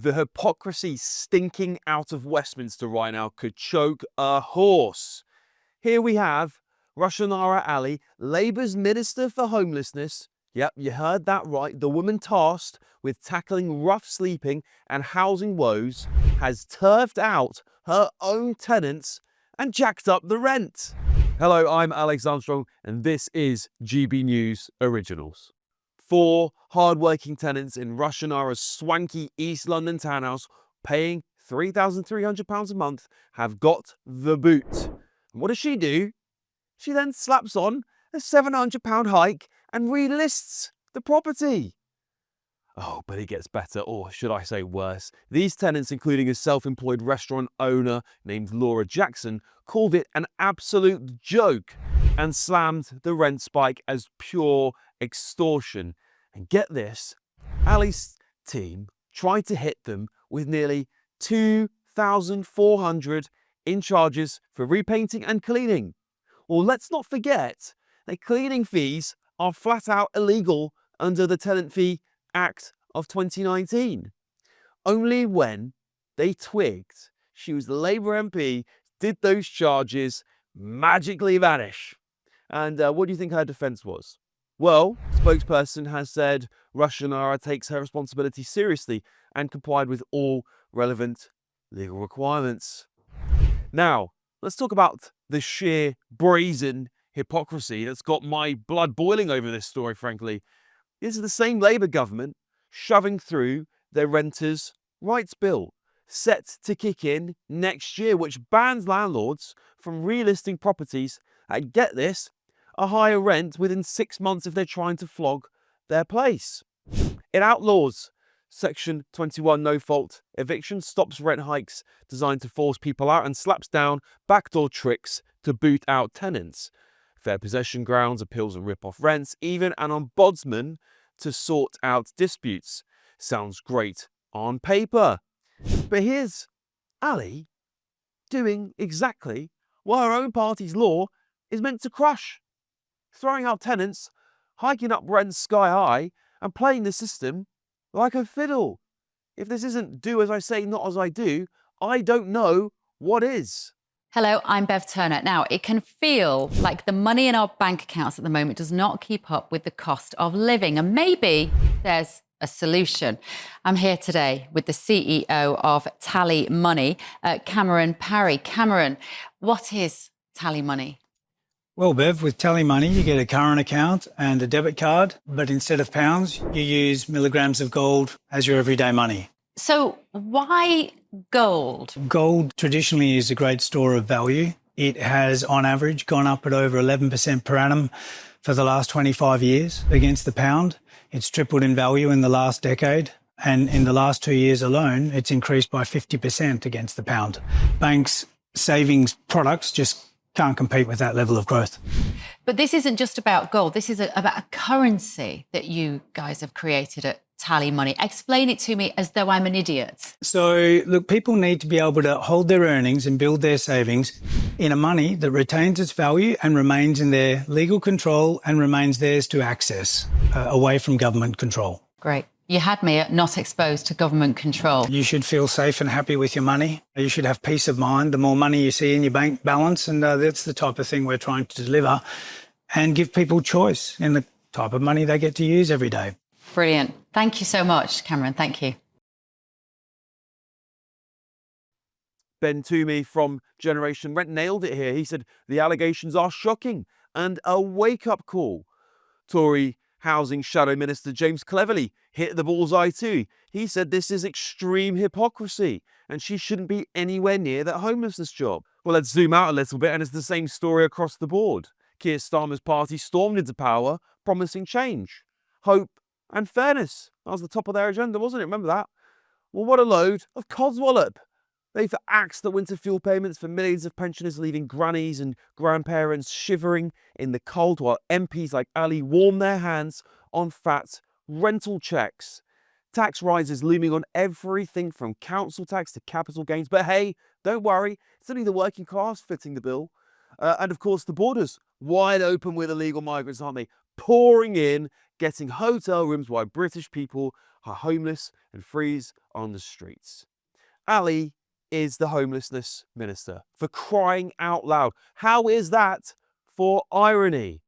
The hypocrisy stinking out of Westminster right now could choke a horse. Here we have Rushanara Ali, Labour's Minister for Homelessness. Yep, you heard that right. The woman tasked with tackling rough sleeping and housing woes has turfed out her own tenants and jacked up the rent. Hello, I'm Alex Armstrong, and this is GB News Originals. 4 hard-working tenants in Rushanara's swanky East London townhouse, paying £3,300 a month, have got the boot. And what does she do? She then slaps on a £700 hike and relists the property. Oh, but it gets better, or should I say worse. These tenants, including a self-employed restaurant owner named Laura Jackson, called it an absolute joke and slammed the rent spike as pure extortion. And get this, Ali's team tried to hit them with nearly £2,400 in charges for repainting and cleaning. Well, let's not forget that cleaning fees are flat out illegal under the Tenant Fee Act of 2019. Only when they twigged she was the Labour MP did those charges magically vanish. And what do you think her defence was? Well, spokesperson has said Rushanara takes her responsibility seriously and complied with all relevant legal requirements. Now, let's talk about the sheer brazen hypocrisy that's got my blood boiling over this story, frankly. This is the same Labour government shoving through their renters' rights bill, set to kick in next year, which bans landlords from relisting properties at, get this, a higher rent within 6 months if they're trying to flog their place. It outlaws Section 21 no-fault eviction, stops rent hikes designed to force people out, and slaps down backdoor tricks to boot out tenants. Fair possession grounds, appeals and rip-off rents, even an ombudsman to sort out disputes. Sounds great on paper. But here's Ali doing exactly what her own party's law is meant to crush. Throwing out tenants, hiking up rents sky high, and playing the system like a fiddle. If this isn't do as I say, not as I do, I don't know what is. Hello, I'm Bev Turner. Now, it can feel like the money in our bank accounts at the moment does not keep up with the cost of living, and maybe there's a solution. I'm here today with the CEO of TallyMoney, Cameron Parry. Cameron, what is TallyMoney? Well, Bev, with TallyMoney, you get a current account and a debit card, but instead of pounds, you use milligrams of gold as your everyday money. So why gold? Gold traditionally is a great store of value. It has, on average, gone up at over 11% per annum for the last 25 years against the pound. It's tripled in value in the last decade. And in the last 2 years alone, it's increased by 50% against the pound. Banks' savings products just can't compete with that level of growth. But this isn't just about gold. This is about a currency that you guys have created at TallyMoney. Explain it to me as though I'm an idiot. So, look, people need to be able to hold their earnings and build their savings in a money that retains its value and remains in their legal control and remains theirs to access, away from government control. Great. You had me at not exposed to government control. You should feel safe and happy with your money. You should have peace of mind the more money you see in your bank balance, and that's the type of thing we're trying to deliver and give people choice in the type of money they get to use every day. Brilliant. Thank you so much, Cameron. Thank you. Ben Toomey from Generation Rent nailed it here. He said the allegations are shocking and a wake-up call. Tory Housing Shadow Minister James Cleverly hit the bullseye too. He said this is extreme hypocrisy and she shouldn't be anywhere near that homelessness job. Well, let's zoom out a little bit, and it's the same story across the board. Keir Starmer's party stormed into power promising change, hope and fairness. That was the top of their agenda, wasn't it? Remember that? Well, what a load of codswallop. They've axed the winter fuel payments for millions of pensioners, leaving grannies and grandparents shivering in the cold, while MPs like Ali warm their hands on fat rental checks. Tax rises looming on everything from council tax to capital gains. But hey, don't worry, it's only the working class fitting the bill. And of course, the borders wide open with illegal migrants, aren't they? Pouring in, getting hotel rooms while British people are homeless and freeze on the streets. Ali is the homelessness minister, for crying out loud. How is that for irony?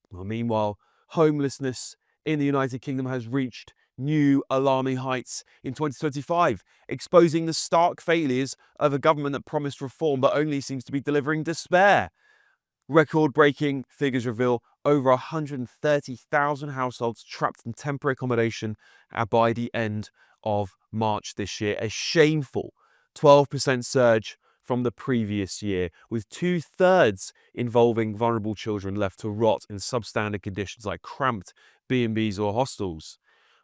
Well, meanwhile, homelessness in the United Kingdom has reached new alarming heights in 2025, exposing the stark failures of a government that promised reform but only seems to be delivering despair. Record-breaking figures reveal over 130,000 households trapped in temporary accommodation by the end of March this year, a shameful 12% surge from the previous year, with 2/3 involving vulnerable children left to rot in substandard conditions like cramped B&Bs or hostels.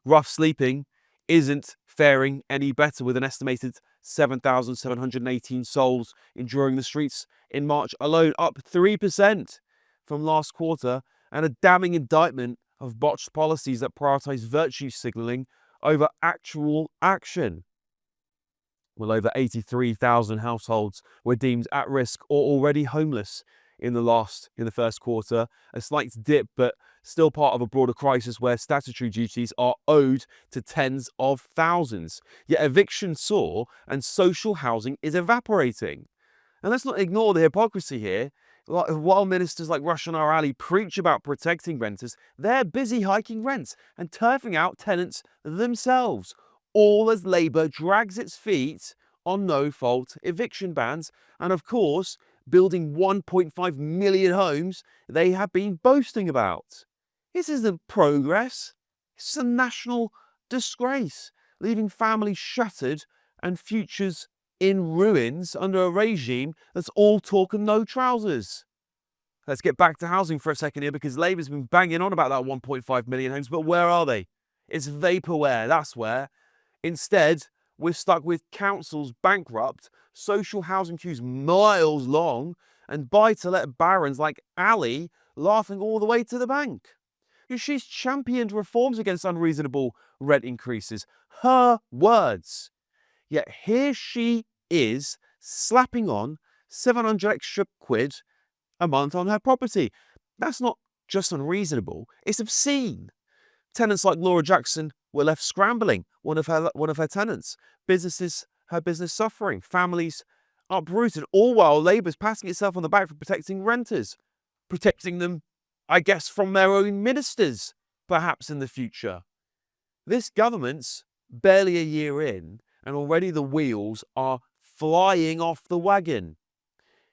Rough sleeping isn't faring any better, with an estimated 7,718 souls enduring the streets in March alone, up 3% from last quarter, and a damning indictment of botched policies that prioritise virtue signalling over actual action. Well, over 83,000 households were deemed at risk or already homeless in the first quarter, a slight dip, but still part of a broader crisis where statutory duties are owed to tens of thousands. Yet evictions soar and social housing is evaporating. And let's not ignore the hypocrisy here. While ministers like Rushanara Ali preach about protecting renters, they're busy hiking rents and turfing out tenants themselves, all as Labour drags its feet on no-fault eviction bans and, of course, building 1.5 million homes they have been boasting about. This isn't progress. It's a national disgrace, leaving families shattered and futures in ruins under a regime that's all talk and no trousers. Let's get back to housing for a second here, because Labour's been banging on about that 1.5 million homes, but where are they? It's vaporware, that's where. Instead, we're stuck with councils bankrupt, social housing queues miles long, and buy-to-let barons like Ali laughing all the way to the bank. She's championed reforms against unreasonable rent increases. Her words. Yet here she is slapping on 700 extra quid a month on her property. That's not just unreasonable, it's obscene. Tenants like Laura Jackson were left scrambling, one of her tenants. Her business suffering, families uprooted, all while Labour's patting itself on the back for protecting renters. Protecting them, I guess, from their own ministers, perhaps in the future. This government's barely a year in, and already the wheels are flying off the wagon.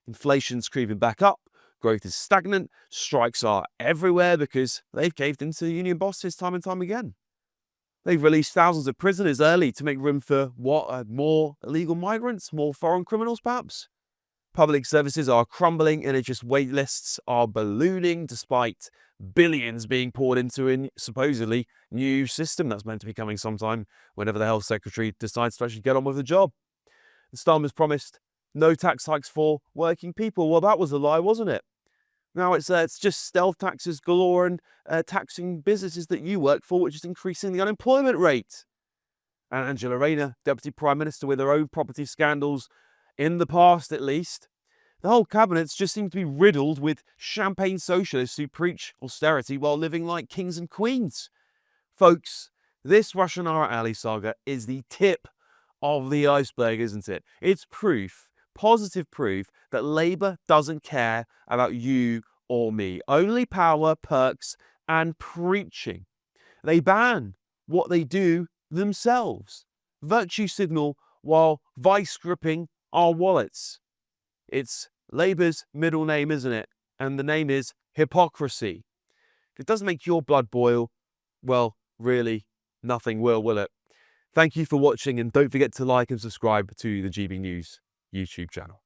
Inflation's creeping back up, growth is stagnant, strikes are everywhere because they've caved into union bosses time and time again. They've released thousands of prisoners early to make room for what? More illegal migrants, more foreign criminals perhaps? Public services are crumbling, NHS wait lists are ballooning despite billions being poured into a supposedly new system that's meant to be coming sometime whenever the Health Secretary decides to actually get on with the job. The Starmer's promised no tax hikes for working people. Well, that was a lie, wasn't it? Now it's just stealth taxes galore and taxing businesses that you work for, which is increasing the unemployment rate. And Angela Rayner, Deputy Prime Minister, with her own property scandals in the past at least. The whole cabinets just seem to be riddled with champagne socialists who preach austerity while living like kings and queens. Folks, this Rushanara Ali saga is the tip of the iceberg, isn't it? It's proof, positive proof, that Labour doesn't care about you or me. Only power, perks, and preaching. They ban what they do themselves. Virtue signal while vice gripping our wallets. It's Labour's middle name, isn't it? And the name is hypocrisy. If it doesn't make your blood boil, well, really, nothing will it? Thank you for watching, and don't forget to like and subscribe to the GB News YouTube channel.